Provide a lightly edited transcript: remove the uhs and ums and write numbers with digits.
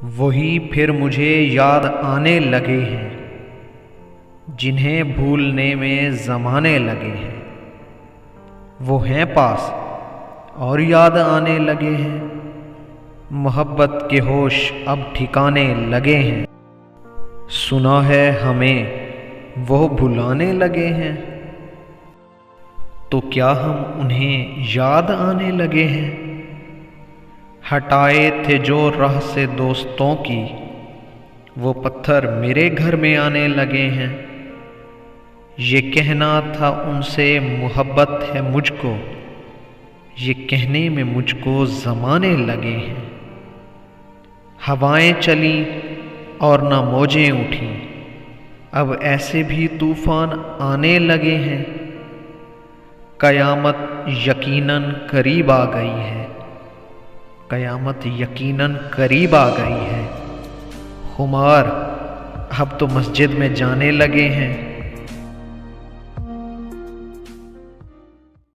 वही फिर मुझे याद आने लगे हैं, जिन्हें भूलने में ज़माने लगे हैं। वो हैं पास और याद आने लगे हैं, मोहब्बत के होश अब ठिकाने लगे हैं। सुना है हमें वो भुलाने लगे हैं, तो क्या हम उन्हें याद आने लगे हैं। हटाए थे जो राह से दोस्तों की, वो पत्थर मेरे घर में आने लगे हैं। ये कहना था उनसे मोहब्बत है मुझको, ये कहने में मुझको ज़माने लगे हैं। हवाएं चली और न मौजें उठी, अब ऐसे भी तूफ़ान आने लगे हैं। क़यामत यकीनन करीब आ गई है, क़यामत यकीनन करीब आ गई है। खुमार अब तो मस्जिद में जाने लगे हैं।